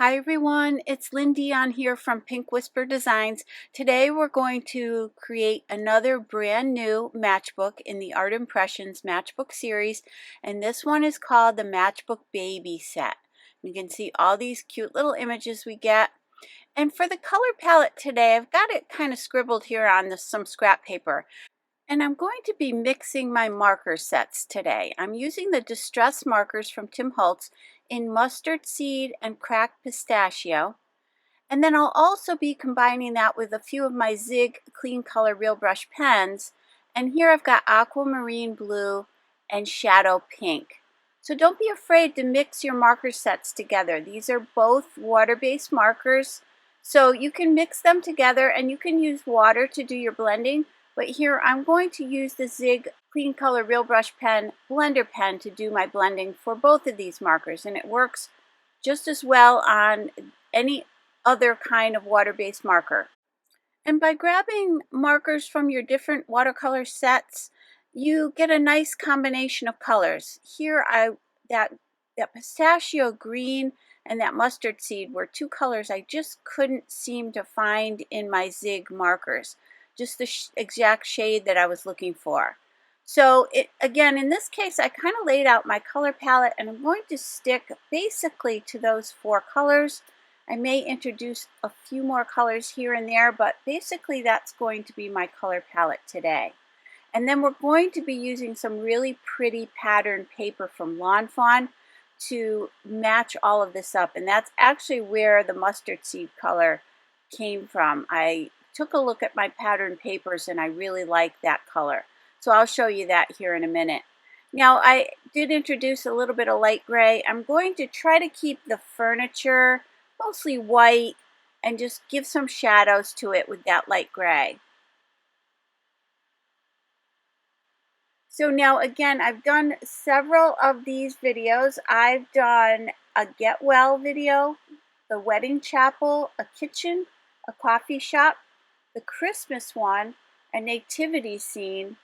Hi everyone, it's Lindy on here from Pink Whisper Designs. Today we're going to create another brand new matchbook in the Art Impressions matchbook series, and this one is called the Matchbook Baby Set. You can see all these cute little images we get. And for the color palette today, I've got it kind of scribbled here on some scrap paper. And I'm going to be mixing my marker sets today. I'm using the Distress markers from Tim Holtz in Mustard Seed and Cracked Pistachio. And then I'll also be combining that with a few of my Zig Clean Color Real Brush pens. And here I've got Aquamarine Blue and Shadow Pink. So don't be afraid to mix your marker sets together. These are both water-based markers. So you can mix them together and you can use water to do your blending. But here I'm going to use the Zig Clean Color Real Brush pen, blender pen, to do my blending for both of these markers. And it works just as well on any other kind of water-based marker. And by grabbing markers from your different watercolor sets, you get a nice combination of colors. Here that pistachio green and that mustard seed were two colors I just couldn't seem to find in my Zig markers. Just the exact shade that I was looking for. So again, in this case, I kind of laid out my color palette and I'm going to stick basically to those four colors. I may introduce a few more colors here and there, but basically that's going to be my color palette today. And then we're going to be using some really pretty pattern paper from Fawn to match all of this up. And that's actually where the mustard seed color came from. I took a look at my pattern papers and I really like that color. So I'll show you that here in a minute. Now I did introduce a little bit of light gray. I'm going to try to keep the furniture mostly white and just give some shadows to it with that light gray. So now again, I've done several of these videos. I've done a get well video, the wedding chapel, a kitchen, a coffee shop, the Christmas one, a nativity scene,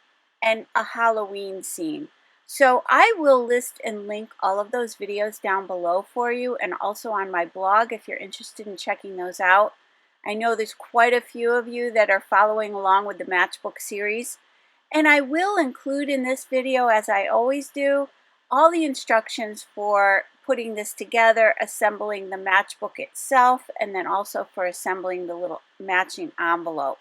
and a Halloween scene. So I will list and link all of those videos down below for you, and also on my blog if you're interested in checking those out. I know there's quite a few of you that are following along with the matchbook series. And I will include in this video, as I always do, all the instructions for putting this together, assembling the matchbook itself, and then also for assembling the little matching envelope.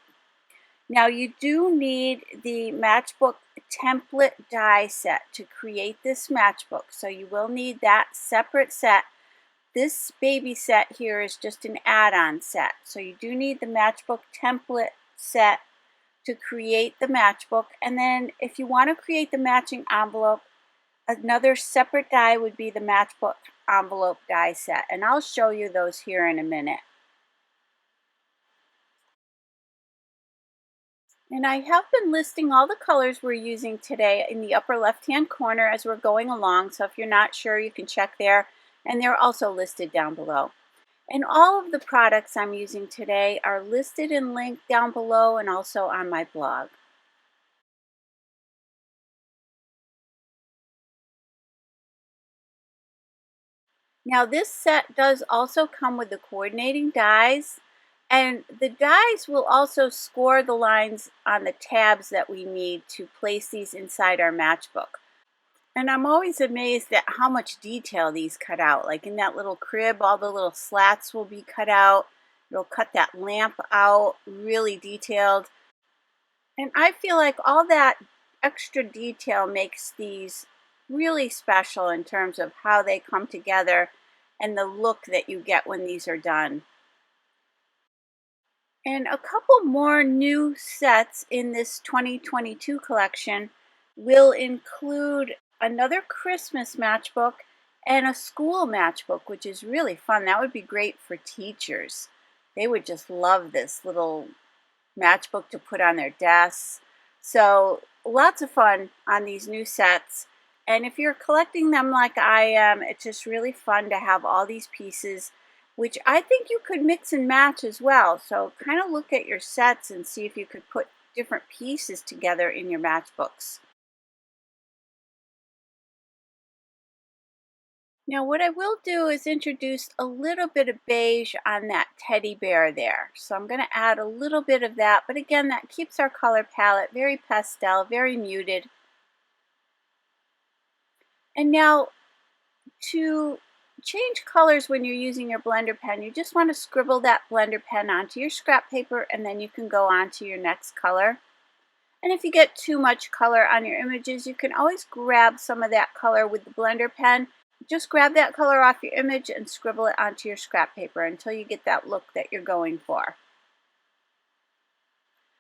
Now you do need the matchbook template die set to create this matchbook, so you will need that separate set. This baby set here is just an add-on set, so you do need the matchbook template set to create the matchbook. And then if you want to create the matching envelope, another separate die would be the matchbook envelope die set, and I'll show you those here in a minute. And I have been listing all the colors we're using today in the upper left-hand corner as we're going along, so if you're not sure, you can check there, and they're also listed down below. And all of the products I'm using today are listed and linked down below and also on my blog. Now this set does also come with the coordinating dies, and the dies will also score the lines on the tabs that we need to place these inside our matchbook. And I'm always amazed at how much detail these cut out. Like in that little crib, all the little slats will be cut out. It'll cut that lamp out, really detailed. And I feel like all that extra detail makes these really special in terms of how they come together and the look that you get when these are done. And a couple more new sets in this 2022 collection will include another Christmas matchbook and a school matchbook, which is really fun. That would be great for teachers. They would just love this little matchbook to put on their desks. So lots of fun on these new sets. And if you're collecting them like I am, it's just really fun to have all these pieces, which I think you could mix and match as well. So kind of look at your sets and see if you could put different pieces together in your matchbooks. Now what I will do is introduce a little bit of beige on that teddy bear there. So I'm going to add a little bit of that, but again, that keeps our color palette very pastel, very muted. And now to change colors when you're using your blender pen, you just want to scribble that blender pen onto your scrap paper, and then you can go on to your next color. And if you get too much color on your images, you can always grab some of that color with the blender pen. Just grab that color off your image and scribble it onto your scrap paper until you get that look that you're going for.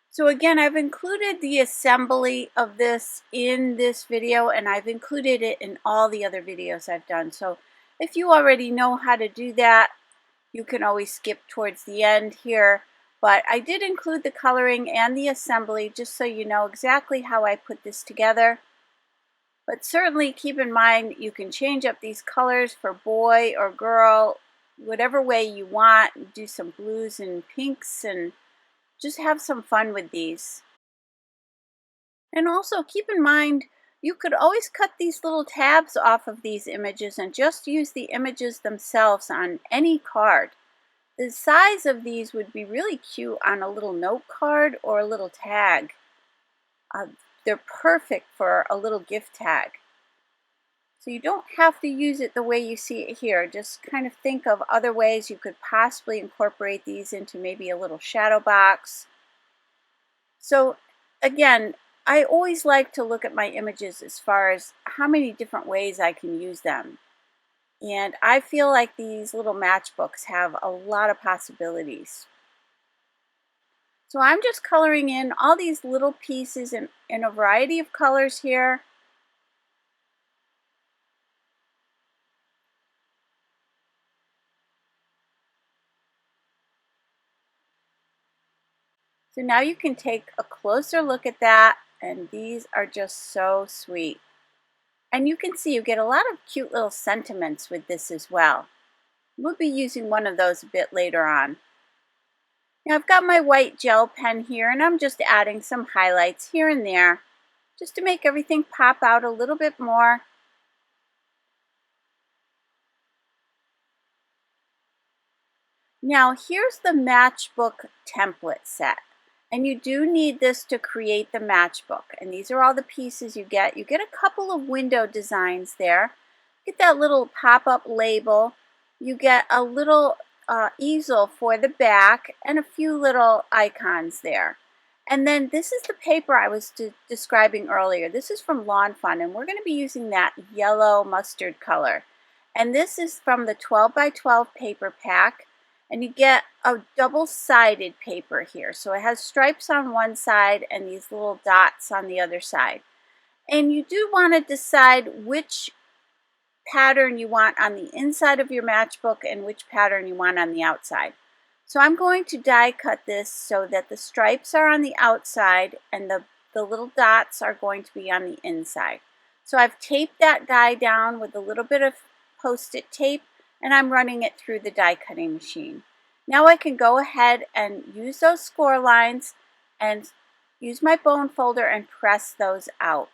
So again, I've included the assembly of this in this video, and I've included it in all the other videos I've done. So if you already know how to do that, you can always skip towards the end here. But I did include the coloring and the assembly just so you know exactly how I put this together. But certainly keep in mind you can change up these colors for boy or girl, whatever way you want. Do some blues and pinks and just have some fun with these. And also keep in mind you could always cut these little tabs off of these images and just use the images themselves on any card. The size of these would be really cute on a little note card or a little tag. They're perfect for a little gift tag. So you don't have to use it the way you see it here. Just kind of think of other ways you could possibly incorporate these into maybe a little shadow box. So again, I always like to look at my images as far as how many different ways I can use them. And I feel like these little matchbooks have a lot of possibilities. So I'm just coloring in all these little pieces in a variety of colors here. So now you can take a closer look at that, and these are just so sweet. And you can see you get a lot of cute little sentiments with this as well. We'll be using one of those a bit later on. Now I've got my white gel pen here, and I'm just adding some highlights here and there just to make everything pop out a little bit more. Now here's the matchbook template set. And you do need this to create the matchbook. And these are all the pieces you get. You get a couple of window designs there. Get that little pop-up label. You get a little easel for the back and a few little icons there. And then this is the paper I was describing earlier. This is from Lawn Fun, and we're going to be using that yellow mustard color. And this is from the 12 by 12 paper pack. And you get a double-sided paper here. So it has stripes on one side and these little dots on the other side. And you do want to decide which pattern you want on the inside of your matchbook and which pattern you want on the outside. So I'm going to die cut this so that the stripes are on the outside and the little dots are going to be on the inside. So I've taped that die down with a little bit of Post-it tape, and I'm running it through the die cutting machine. Now I can go ahead and use those score lines and use my bone folder and press those out.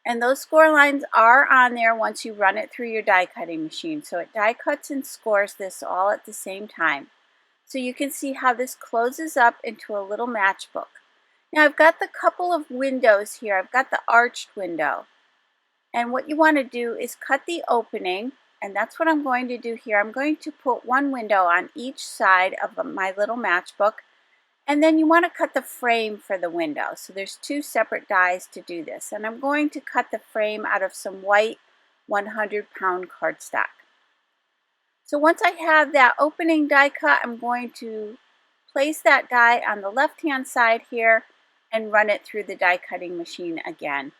And those score lines are on there once you run it through your die cutting machine. So it die cuts and scores this all at the same time. So you can see how this closes up into a little matchbook. Now I've got the couple of windows here. I've got the arched window. And what you want to do is cut the opening, and that's what I'm going to do here. I'm going to put one window on each side of my little matchbook, and then you want to cut the frame for the window. So there's two separate dies to do this, and I'm going to cut the frame out of some white 100-pound cardstock. So once I have that opening die cut, I'm going to place that die on the left-hand side here and run it through the die cutting machine again.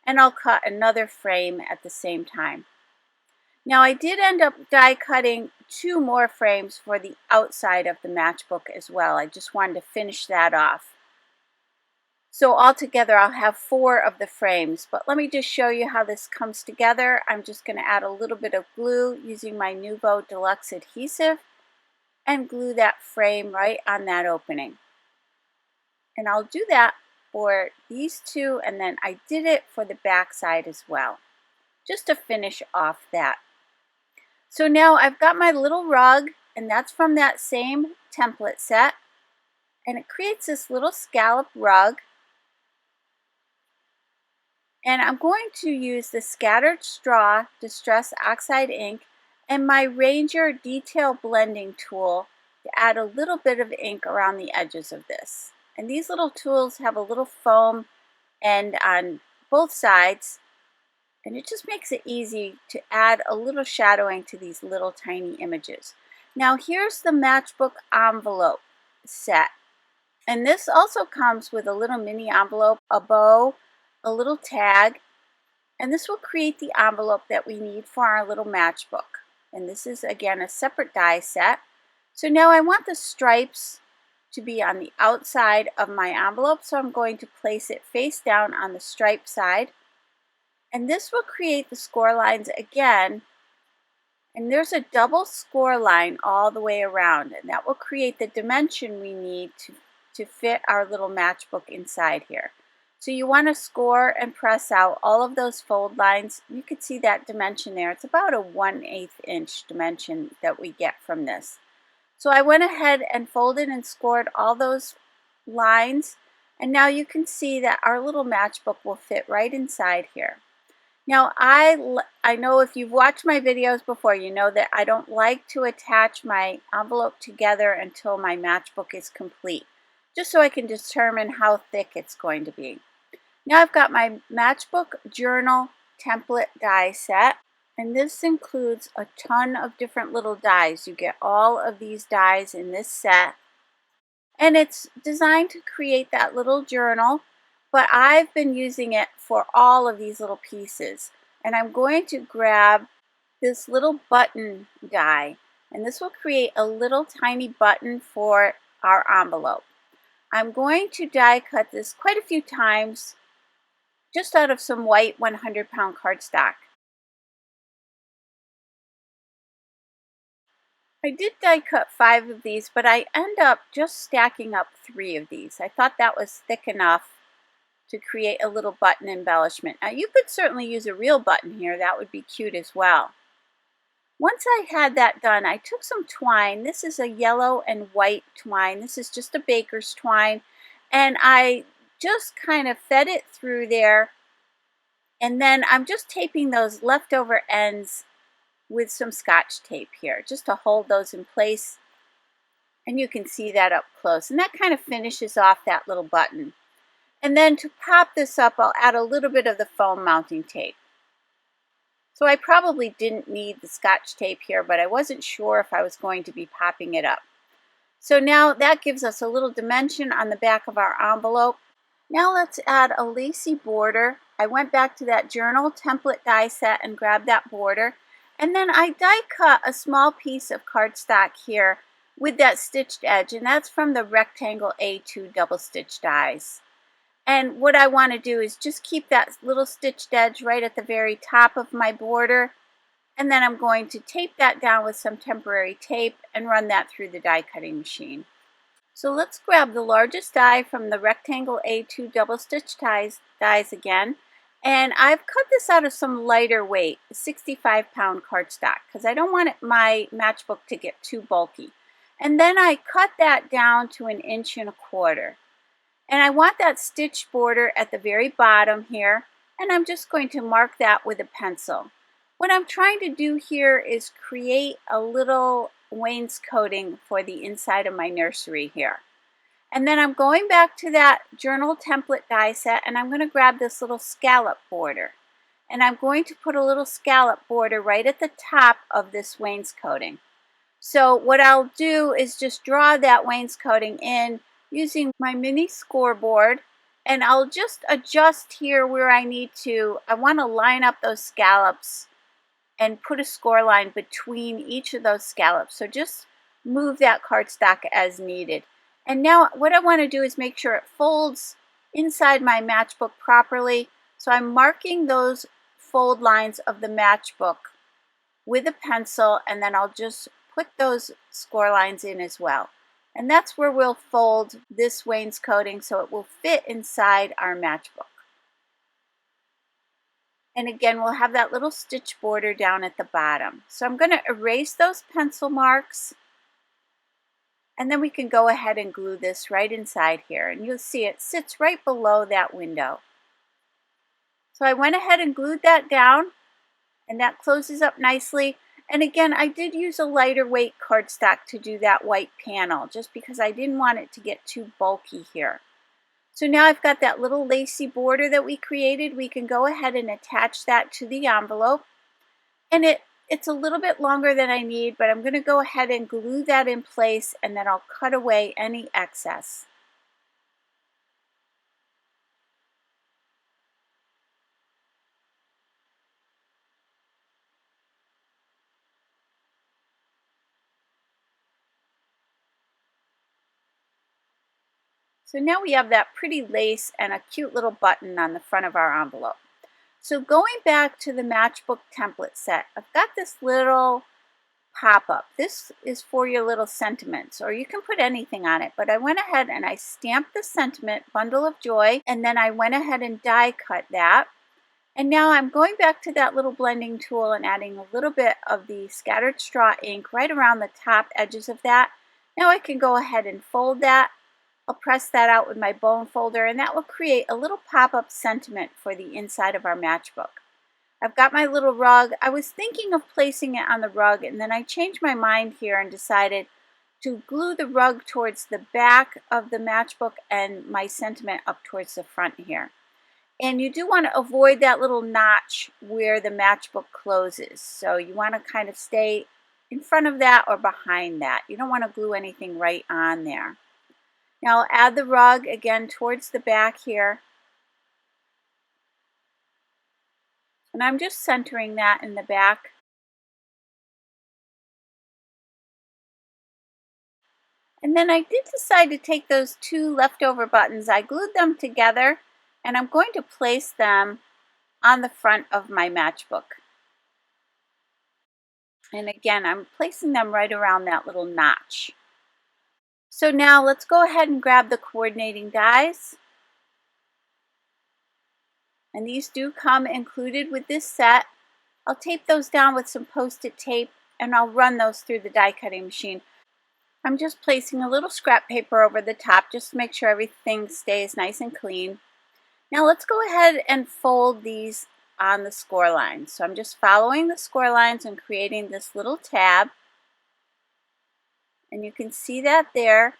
And I'll cut another frame at the same time. Now I did end up die cutting two more frames for the outside of the matchbook as well. I just wanted to finish that off. So altogether I'll have 4 of the frames, but let me just show you how this comes together. I'm just going to add a little bit of glue using my Nuvo Deluxe adhesive and glue that frame right on that opening. And I'll do that for these two, and then I did it for the back side as well. just to finish off that. So now I've got my little rug, and that's from that same template set, and it creates this little scallop rug. And I'm going to use the Scattered Straw Distress Oxide ink and my Ranger Detail Blending tool to add a little bit of ink around the edges of this. And these little tools have a little foam end on both sides, and it just makes it easy to add a little shadowing to these little tiny images. Now here's the Matchbook envelope set. And this also comes with a little mini envelope, a bow, a little tag, and this will create the envelope that we need for our little matchbook. And this is again a separate die set. So now I want the stripes to be on the outside of my envelope, so I'm going to place it face down on the stripe side. And this will create the score lines again. And there's a double score line all the way around, and that will create the dimension we need to fit our little matchbook inside here. So you want to score and press out all of those fold lines. You can see that dimension there. It's about a 1/8 inch dimension that we get from this. So I went ahead and folded and scored all those lines, and now you can see that our little matchbook will fit right inside here. Now I know if you've watched my videos before, you know that I don't like to attach my envelope together until my matchbook is complete, just so I can determine how thick it's going to be. Now I've got my Matchbook Journal template die set, and this includes a ton of different little dies. You get all of these dies in this set, and it's designed to create that little journal, but I've been using it for all of these little pieces. And I'm going to grab this little button die, and this will create a little tiny button for our envelope. I'm going to die cut this quite a few times, just out of some white 100-pound cardstock. I did die cut 5 of these, but I end up just stacking up 3 of these. I thought that was thick enough to create a little button embellishment. Now you could certainly use a real button here. That would be cute as well. Once I had that done, I took some twine. This is a yellow and white twine. This is just a baker's twine. And I just kind of fed it through there. And then I'm just taping those leftover ends with some Scotch tape here, just to hold those in place. And you can see that up close. And that kind of finishes off that little button. And then to pop this up, I'll add a little bit of the foam mounting tape. So I probably didn't need the Scotch tape here, but I wasn't sure if I was going to be popping it up. So now that gives us a little dimension on the back of our envelope. Now let's add a lacy border. I went back to that journal template die set and grabbed that border. And then I die cut a small piece of cardstock here with that stitched edge, and that's from the rectangle A2 double stitch dies. And what I want to do is just keep that little stitched edge right at the very top of my border, and then I'm going to tape that down with some temporary tape and run that through the die cutting machine. So let's grab the largest die from the rectangle A2 double stitch dies again, and I've cut this out of some lighter weight, 65-pound cardstock, because I don't want my matchbook to get too bulky. And then I cut that down to 1 1/4 inches. And I want that stitch border at the very bottom here, and I'm just going to mark that with a pencil. What I'm trying to do here is create a little wainscoting for the inside of my nursery here. And then I'm going back to that journal template die set, and I'm going to grab this little scallop border. And I'm going to put a little scallop border right at the top of this wainscoting. So what I'll do is just draw that wainscoting in using my mini scoreboard, and I'll just adjust here where I need to. I want to line up those scallops and put a score line between each of those scallops. So just move that cardstock as needed. And now what I want to do is make sure it folds inside my matchbook properly. So I'm marking those fold lines of the matchbook with a pencil, and then I'll just put those score lines in as well. And that's where we'll fold this wainscoting so it will fit inside our matchbook. And again, we'll have that little stitch border down at the bottom. So I'm going to erase those pencil marks, and then we can go ahead and glue this right inside here. And you'll see it sits right below that window. So I went ahead and glued that down, and that closes up nicely. And again, I did use a lighter weight cardstock to do that white panel, just because I didn't want it to get too bulky here. So now I've got that little lacy border that we created. We can go ahead and attach that to the envelope. And it's a little bit longer than I need, but I'm going to go ahead and glue that in place, and then I'll cut away any excess. So now we have that pretty lace and a cute little button on the front of our envelope. So going back to the Matchbook template set, I've got this little pop-up. This is for your little sentiments, or you can put anything on it, but I went ahead and I stamped the sentiment, Bundle of Joy, and then I went ahead and die cut that. And now I'm going back to that little blending tool and adding a little bit of the scattered straw ink right around the top edges of that. Now I can go ahead and fold that. I'll press that out with my bone folder, and that will create a little pop-up sentiment for the inside of our matchbook. I've got my little rug. I was thinking of placing it on the rug, and then I changed my mind here and decided to glue the rug towards the back of the matchbook and my sentiment up towards the front here. And you do want to avoid that little notch where the matchbook closes. So you want to kind of stay in front of that or behind that. You don't want to glue anything right on there. Now I'll add the rug again towards the back here. And I'm just centering that in the back. And then I did decide to take those two leftover buttons. I glued them together, and I'm going to place them on the front of my matchbook. And again, I'm placing them right around that little notch. So now let's go ahead and grab the coordinating dies. And these do come included with this set. I'll tape those down with some post-it tape, and I'll run those through the die cutting machine. I'm just placing a little scrap paper over the top just to make sure everything stays nice and clean. Now let's go ahead and fold these on the score lines. So I'm just following the score lines and creating this little tab. And you can see that there.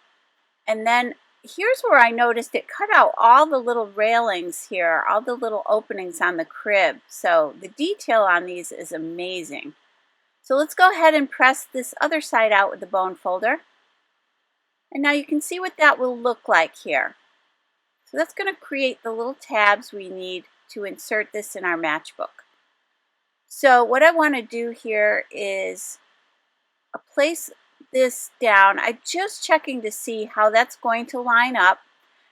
And then here's where I noticed it cut out all the little railings here, all the little openings on the crib. So the detail on these is amazing. So let's go ahead and press this other side out with the bone folder. And now you can see what that will look like here. So that's going to create the little tabs we need to insert this in our matchbook. So what I want to do here is place this down. I'm just checking to see how that's going to line up,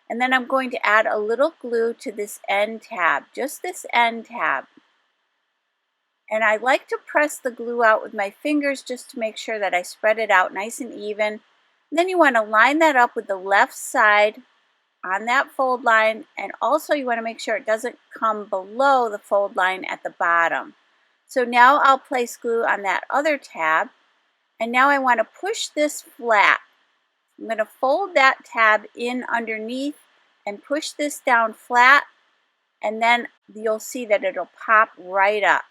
and then I'm going to add a little glue to this end tab, just this end tab. And I like to press the glue out with my fingers just to make sure that I spread it out nice and even. And then you want to line that up with the left side on that fold line, and also you want to make sure it doesn't come below the fold line at the bottom. So now I'll place glue on that other tab. And now I want to push this flat. I'm going to fold that tab in underneath and push this down flat, and then you'll see that it'll pop right up.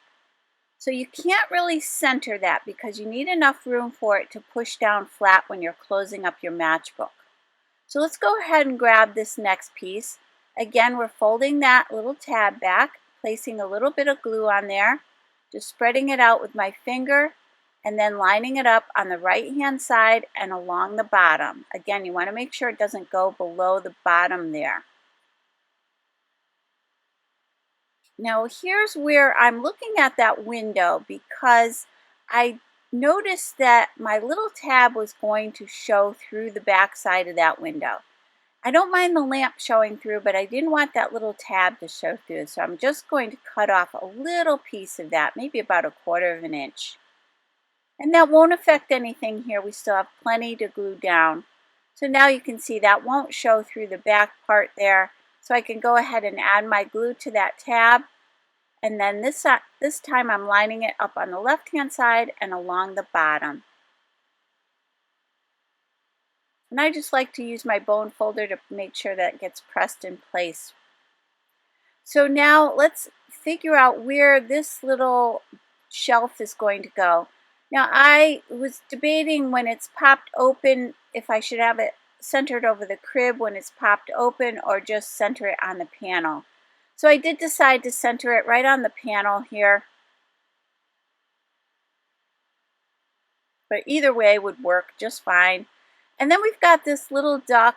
So you can't really center that because you need enough room for it to push down flat when you're closing up your matchbook. So let's go ahead and grab this next piece. Again, we're folding that little tab back, placing a little bit of glue on there, just spreading it out with my finger, and then lining it up on the right hand side and along the bottom. Again, you want to make sure it doesn't go below the bottom there. Now here's where I'm looking at that window because I noticed that my little tab was going to show through the back side of that window. I don't mind the lamp showing through, but I didn't want that little tab to show through, so I'm just going to cut off a little piece of that, maybe about 1/4 of an inch. And that won't affect anything here. We still have plenty to glue down. So now you can see that won't show through the back part there. So I can go ahead and add my glue to that tab. And then this time I'm lining it up on the left-hand side and along the bottom. And I just like to use my bone folder to make sure that it gets pressed in place. So now let's figure out where this little shelf is going to go. Now I was debating when it's popped open if I should have it centered over the crib when it's popped open or just center it on the panel. So I did decide to center it right on the panel here. But either way would work just fine. And then we've got this little duck,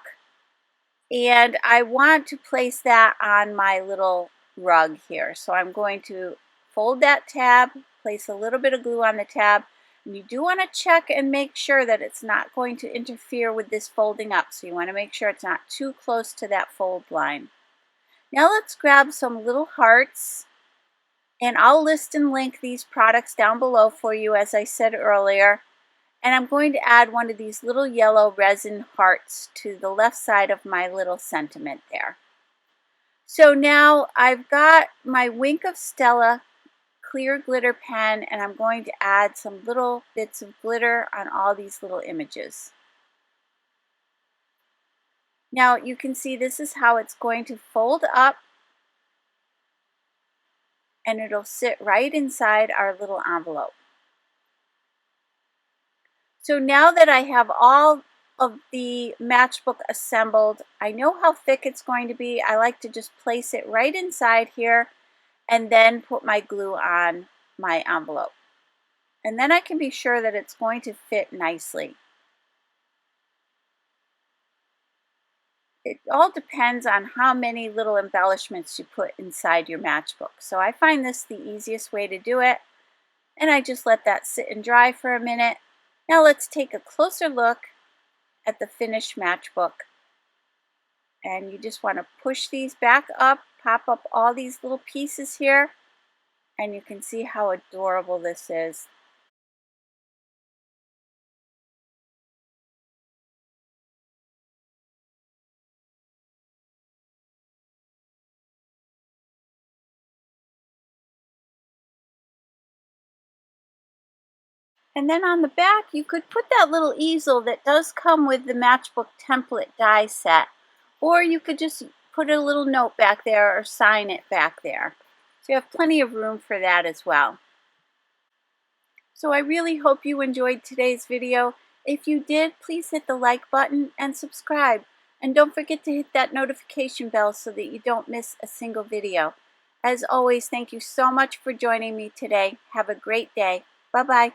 and I want to place that on my little rug here. So I'm going to fold that tab, place a little bit of glue on the tab, and you do want to check and make sure that it's not going to interfere with this folding up. So you want to make sure it's not too close to that fold line. Now let's grab some little hearts, and I'll list and link these products down below for you as I said earlier. And I'm going to add one of these little yellow resin hearts to the left side of my little sentiment there. So now I've got my Wink of Stella clear glitter pen, and I'm going to add some little bits of glitter on all these little images. Now you can see this is how it's going to fold up, and it'll sit right inside our little envelope. So now that I have all of the matchbook assembled, I know how thick it's going to be. I like to just place it right inside here and then put my glue on my envelope. And then I can be sure that it's going to fit nicely. It all depends on how many little embellishments you put inside your matchbook. So I find this the easiest way to do it. And I just let that sit and dry for a minute. Now let's take a closer look at the finished matchbook. And you just want to push these back up, pop up all these little pieces here, and you can see how adorable this is. And then on the back, you could put that little easel that does come with the matchbook template die set. Or you could just put a little note back there or sign it back there. So you have plenty of room for that as well. So I really hope you enjoyed today's video. If you did, please hit the like button and subscribe. And don't forget to hit that notification bell so that you don't miss a single video. As always, thank you so much for joining me today. Have a great day. Bye-bye.